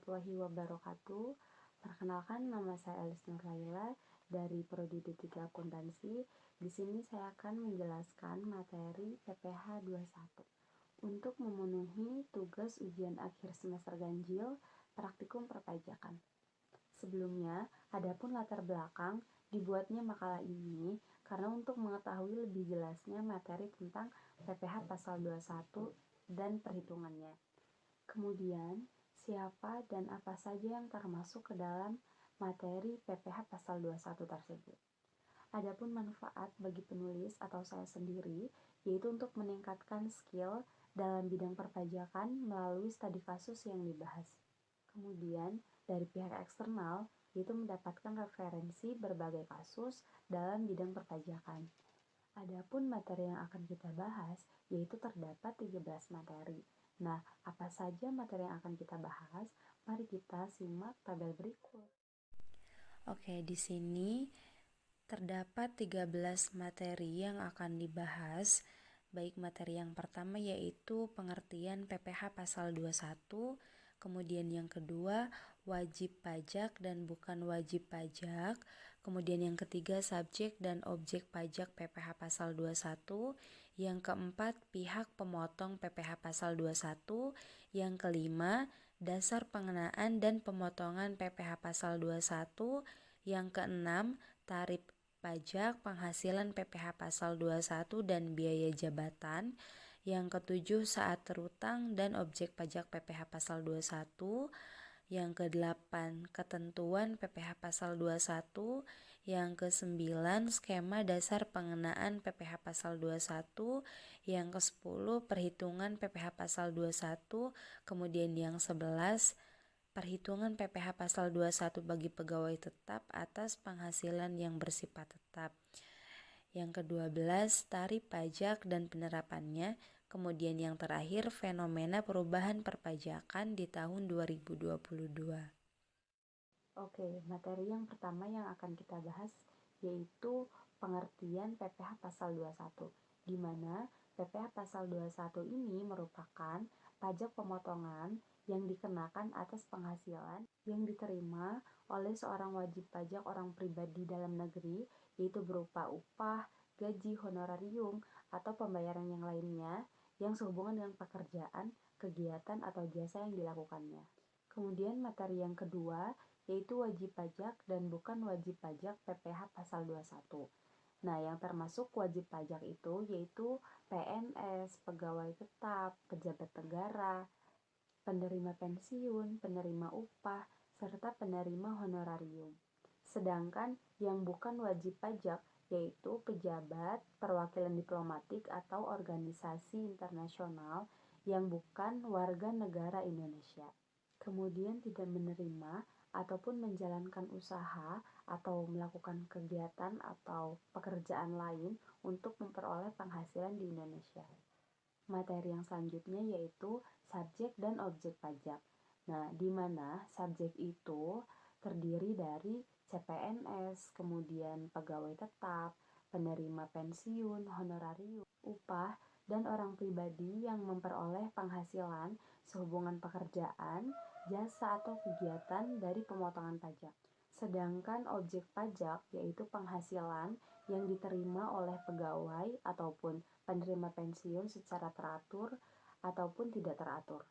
warahmatullahi wabarakatuh. Perkenalkan, nama saya Elis Nurlaila dari Prodi D3 Akuntansi. Di sini saya akan menjelaskan materi PPH 21 untuk memenuhi tugas ujian akhir semester ganjil praktikum perpajakan. Sebelumnya, adapun latar belakang dibuatnya makalah ini karena untuk mengetahui lebih jelasnya materi tentang PPH pasal 21 dan perhitungannya. Kemudian, siapa dan apa saja yang termasuk ke dalam materi PPH pasal 21 tersebut. Adapun manfaat bagi penulis atau saya sendiri, yaitu untuk meningkatkan skill dalam bidang perpajakan melalui studi kasus yang dibahas. Kemudian, dari pihak eksternal, yaitu mendapatkan referensi berbagai kasus dalam bidang perpajakan. Adapun materi yang akan kita bahas, yaitu terdapat 13 materi. Nah, apa saja materi yang akan kita bahas? Mari kita simak tabel berikut. Oke, di sini terdapat 13 materi yang akan dibahas. Baik, materi yang pertama yaitu pengertian PPH pasal 21, kemudian yang kedua wajib pajak dan bukan wajib pajak, kemudian yang ketiga subjek dan objek pajak PPH pasal 21, yang keempat pihak pemotong PPH pasal 21, yang kelima dasar pengenaan dan pemotongan PPH pasal 21, yang keenam tarif pajak penghasilan PPH pasal 21 dan biaya jabatan, yang ketujuh saat terutang dan objek pajak PPH pasal 21, yang kedelapan ketentuan PPH pasal 21, yang kesembilan skema dasar pengenaan PPH pasal 21, yang kesepuluh perhitungan PPH pasal 21, kemudian yang 11 perhitungan PPH pasal 21 bagi pegawai tetap atas penghasilan yang bersifat tetap. Yang ke-12 tarif pajak dan penerapannya. Kemudian yang terakhir fenomena perubahan perpajakan di tahun 2022. Oke, materi yang pertama yang akan kita bahas yaitu pengertian PPH pasal 21, di mana PPH pasal 21 ini merupakan pajak pemotongan yang dikenakan atas penghasilan yang diterima oleh seorang wajib pajak orang pribadi dalam negeri, yaitu berupa upah, gaji, honorarium, atau pembayaran yang lainnya yang sehubungan dengan pekerjaan, kegiatan, atau jasa yang dilakukannya. Kemudian materi yang kedua yaitu wajib pajak dan bukan wajib pajak PPH pasal 21. Nah, yang termasuk wajib pajak itu yaitu PNS, pegawai tetap, pejabat negara, penerima pensiun, penerima upah, serta penerima honorarium. Sedangkan yang bukan wajib pajak yaitu pejabat, perwakilan diplomatik atau organisasi internasional yang bukan warga negara Indonesia. Kemudian tidak menerima ataupun menjalankan usaha atau melakukan kegiatan atau pekerjaan lain untuk memperoleh penghasilan di Indonesia. Materi yang selanjutnya yaitu subjek dan objek pajak. Nah, di mana subjek itu terdiri dari CPNS, kemudian pegawai tetap, penerima pensiun, honorarium, upah, dan orang pribadi yang memperoleh penghasilan sehubungan pekerjaan, jasa atau kegiatan dari pemotongan pajak. Sedangkan objek pajak yaitu penghasilan yang diterima oleh pegawai ataupun penerima pensiun secara teratur ataupun tidak teratur.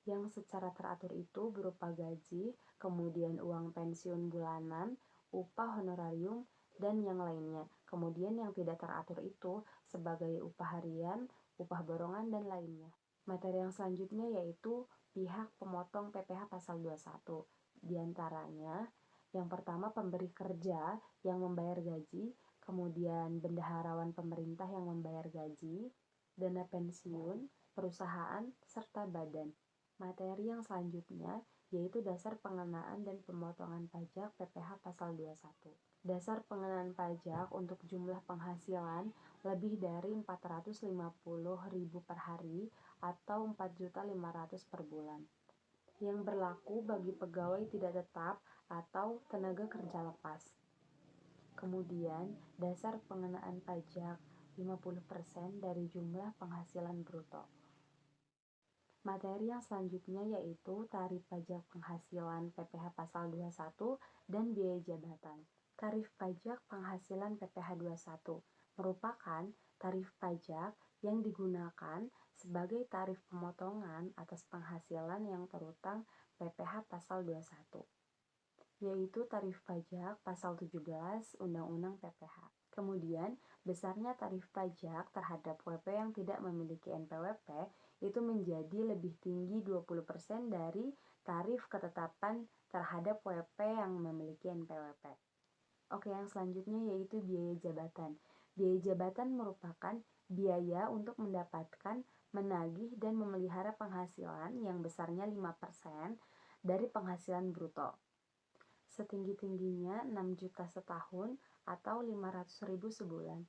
Yang secara teratur itu berupa gaji, kemudian uang pensiun bulanan, upah honorarium, dan yang lainnya. Kemudian yang tidak teratur itu sebagai upah harian, upah borongan, dan lainnya. Materi yang selanjutnya yaitu pihak pemotong PPH pasal 21. Di antaranya, yang pertama pemberi kerja yang membayar gaji, kemudian bendaharawan pemerintah yang membayar gaji, dana pensiun, perusahaan, serta badan. Materi yang selanjutnya yaitu dasar pengenaan dan pemotongan pajak PPH pasal 21. Dasar pengenaan pajak untuk jumlah penghasilan lebih dari 450.000 per hari atau 4.500.000 per bulan. Yang berlaku bagi pegawai tidak tetap atau tenaga kerja lepas. Kemudian, dasar pengenaan pajak 50% dari jumlah penghasilan bruto. Materi yang selanjutnya yaitu tarif pajak penghasilan PPh pasal 21 dan biaya jabatan. Tarif pajak penghasilan PPh 21 merupakan tarif pajak yang digunakan sebagai tarif pemotongan atas penghasilan yang terutang PPh pasal 21, yaitu tarif pajak pasal 17 Undang-Undang PPh. Kemudian, besarnya tarif pajak terhadap WP yang tidak memiliki NPWP itu menjadi lebih tinggi 20% dari tarif ketetapan terhadap WP yang memiliki NPWP. Oke, yang selanjutnya yaitu biaya jabatan. Biaya jabatan merupakan biaya untuk mendapatkan, menagih, dan memelihara penghasilan yang besarnya 5% dari penghasilan bruto. Setinggi-tingginya 6 juta setahun atau 500.000 sebulan.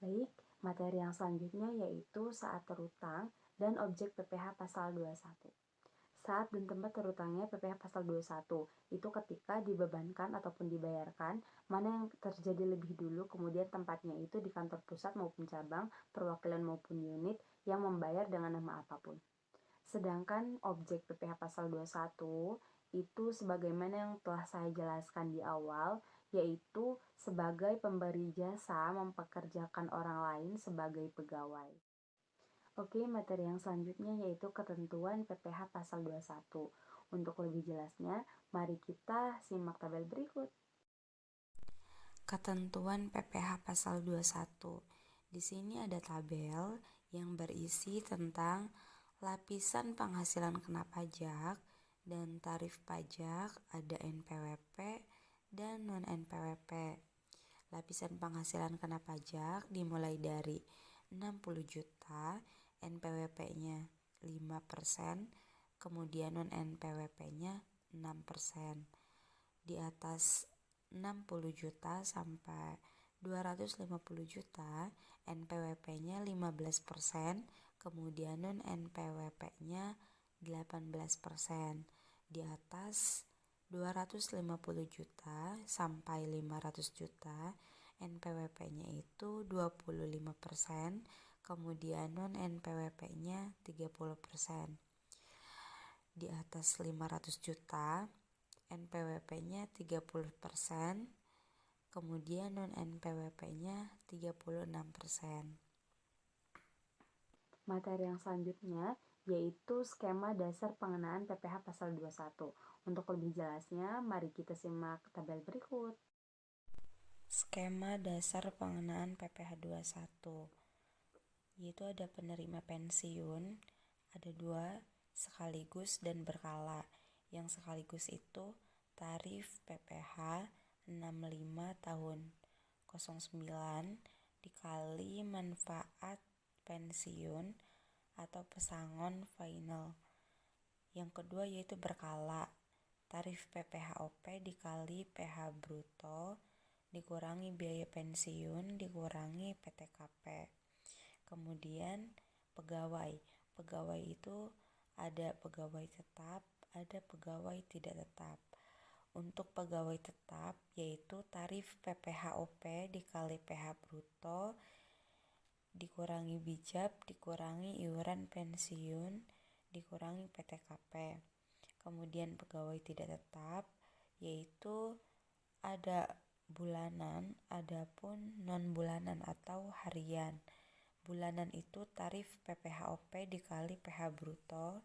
Baik, materi yang selanjutnya yaitu saat terutang dan objek PPh pasal 21. Saat dan tempat terutangnya PPh pasal 21 itu ketika dibebankan ataupun dibayarkan, mana yang terjadi lebih dulu, kemudian tempatnya itu di kantor pusat maupun cabang, perwakilan maupun unit yang membayar dengan nama apapun. Sedangkan objek PPh pasal 21 itu sebagaimana yang telah saya jelaskan di awal, yaitu sebagai pemberi jasa mempekerjakan orang lain sebagai pegawai. Oke, materi yang selanjutnya yaitu ketentuan PPh pasal 21. Untuk lebih jelasnya, mari kita simak tabel berikut. Ketentuan PPh pasal 21. Di sini ada tabel yang berisi tentang lapisan penghasilan kena pajak dan tarif pajak, ada NPWP dan non-NPWP. Lapisan penghasilan kena pajak dimulai dari 60 juta, NPWP-nya 5%, kemudian non-NPWP-nya 6%. Di atas 60 juta sampai 250 juta, NPWP-nya 15%, kemudian non-NPWP-nya 18%. Di atas 250 juta sampai 500 juta, NPWP-nya itu 25%, kemudian non-NPWP-nya 30%. Di atas 500 juta, NPWP-nya 30%, kemudian non-NPWP-nya 36%. Materi yang selanjutnya yaitu skema dasar pengenaan PPh pasal 21. Untuk lebih jelasnya, mari kita simak tabel berikut. Skema dasar pengenaan PPh 21, yaitu ada penerima pensiun, ada 2, sekaligus dan berkala. Yang sekaligus itu tarif PPh 65 tahun 09 dikali manfaat pensiun atau pesangon final. Yang kedua yaitu berkala, tarif PPh-OP dikali PH bruto dikurangi biaya pensiun dikurangi PTKP. Kemudian pegawai itu ada pegawai tetap, ada pegawai tidak tetap. Untuk pegawai tetap yaitu tarif PPh-OP dikali PH bruto dikurangi bijab dikurangi iuran pensiun dikurangi PTKP. Kemudian pegawai tidak tetap yaitu ada bulanan, adapun non bulanan atau harian. Bulanan itu tarif PPh-OP dikali PH bruto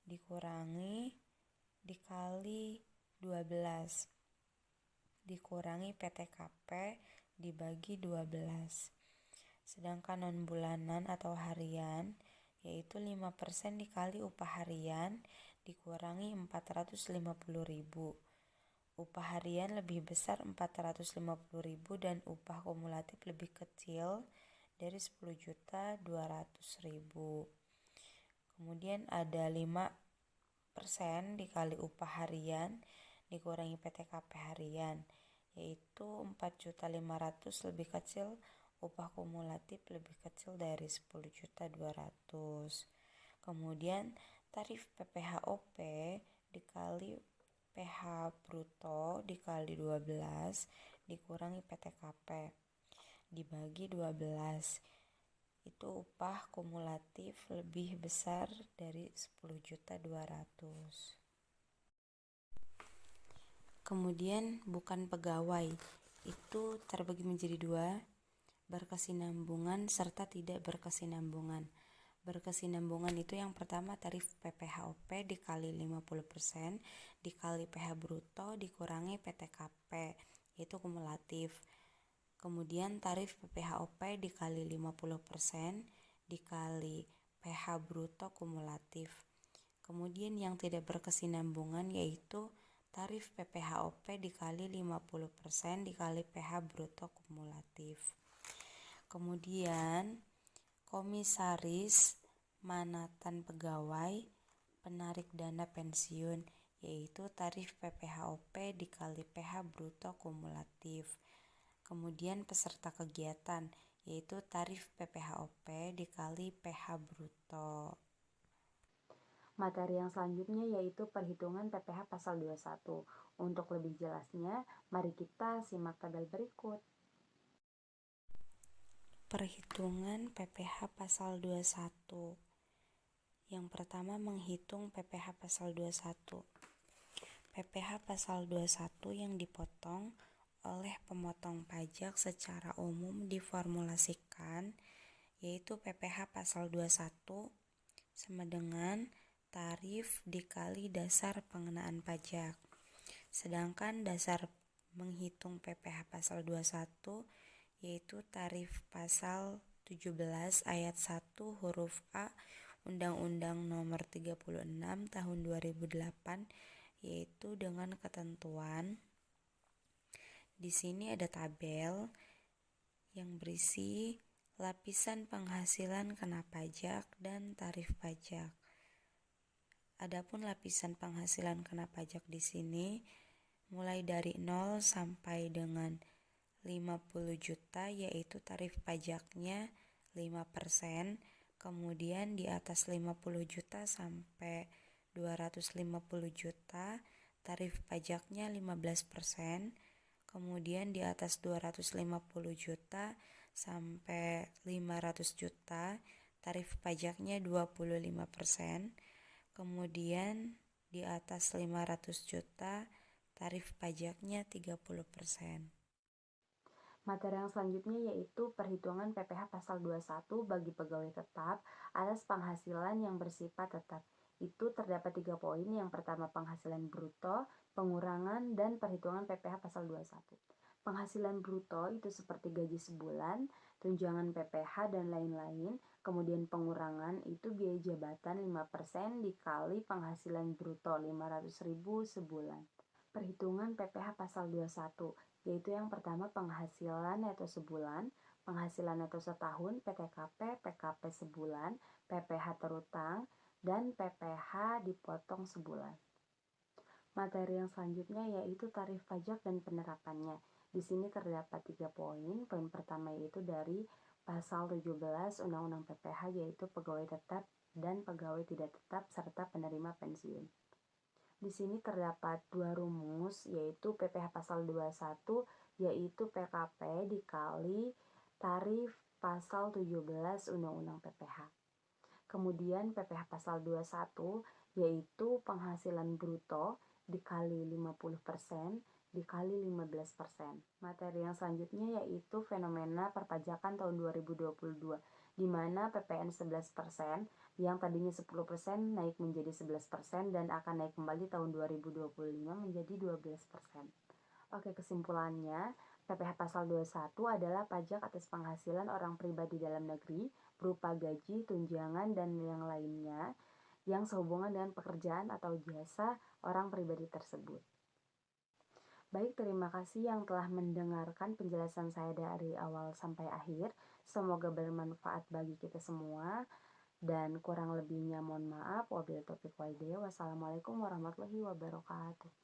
dikurangi dikali 12 dikurangi PTKP dibagi 12. Sedangkan non bulanan atau harian yaitu 5% dikali upah harian dikurangi 450.000. Upah harian lebih besar 450.000 dan upah kumulatif lebih kecil dari 10.200.000. Kemudian ada 5% dikali upah harian dikurangi PTKP harian yaitu 4.500.000 lebih kecil, upah kumulatif lebih kecil dari 10.200.000. Kemudian tarif PPh-OP dikali PH bruto dikali 12 dikurangi PTKP dibagi 12 itu upah kumulatif lebih besar dari 10.200.000. Kemudian bukan pegawai, itu terbagi menjadi dua, berkesinambungan serta tidak berkesinambungan. Berkesinambungan itu yang pertama tarif PPHOP dikali 50% dikali PH bruto dikurangi PTKP, yaitu kumulatif. Kemudian tarif PPHOP dikali 50% dikali PH bruto kumulatif. Kemudian yang tidak berkesinambungan yaitu tarif PPHOP dikali 50% dikali PH bruto kumulatif. Kemudian komisaris manatan pegawai penarik dana pensiun yaitu tarif PPHOP dikali PH bruto kumulatif. Kemudian peserta kegiatan yaitu tarif PPHOP dikali PH bruto. Materi yang selanjutnya yaitu perhitungan PPh pasal 21. Untuk lebih jelasnya, mari kita simak tabel berikut. Perhitungan PPh pasal 21. Yang pertama menghitung PPh pasal 21. PPh pasal 21 yang dipotong oleh pemotong pajak secara umum diformulasikan yaitu PPh pasal 21 sama dengan tarif dikali dasar pengenaan pajak. Sedangkan dasar menghitung PPh pasal 21 yaitu tarif pasal 17 ayat 1 huruf A Undang-Undang Nomor 36 Tahun 2008 yaitu dengan ketentuan di sini ada tabel yang berisi lapisan penghasilan kena pajak dan tarif pajak. Adapun lapisan penghasilan kena pajak di sini mulai dari 0 sampai dengan 50 juta yaitu tarif pajaknya 5%, kemudian di atas 50 juta sampai 250 juta tarif pajaknya 15%, kemudian di atas 250 juta sampai 500 juta tarif pajaknya 25%, kemudian di atas 500 juta tarif pajaknya 30%. Materi yang selanjutnya yaitu perhitungan PPh pasal 21 bagi pegawai tetap atas penghasilan yang bersifat tetap. Itu terdapat 3 poin. Yang pertama penghasilan bruto, pengurangan, dan perhitungan PPh pasal 21. Penghasilan bruto itu seperti gaji sebulan, tunjangan PPh, dan lain-lain. Kemudian pengurangan itu biaya jabatan 5% dikali penghasilan bruto 500.000 sebulan. Perhitungan PPh pasal 21 yaitu yang pertama penghasilan neto sebulan, penghasilan neto setahun, PTKP, PKP sebulan, PPh terutang, dan PPh dipotong sebulan. Materi yang selanjutnya yaitu tarif pajak dan penerapannya. Di sini terdapat 3 poin. Poin pertama yaitu dari pasal 17 Undang-Undang PPh yaitu pegawai tetap dan pegawai tidak tetap serta penerima pensiun. Di sini terdapat 2 rumus yaitu PPh pasal 21 yaitu PKP dikali tarif pasal 17 Undang-Undang PPh. Kemudian PPh pasal 21 yaitu penghasilan bruto dikali 50% dikali 15%. Materi yang selanjutnya yaitu fenomena perpajakan tahun 2022 di mana PPN 11% yang tadinya 10% naik menjadi 11% dan akan naik kembali tahun 2025 menjadi 12%. Oke, kesimpulannya, PPh pasal 21 adalah pajak atas penghasilan orang pribadi dalam negeri berupa gaji, tunjangan, dan yang lainnya yang sehubungan dengan pekerjaan atau jasa orang pribadi tersebut. Baik, terima kasih yang telah mendengarkan penjelasan saya dari awal sampai akhir. Semoga bermanfaat bagi kita semua. Dan kurang lebihnya mohon maaf. Wabillahi taufiq wal hidayah. Wassalamualaikum warahmatullahi wabarakatuh.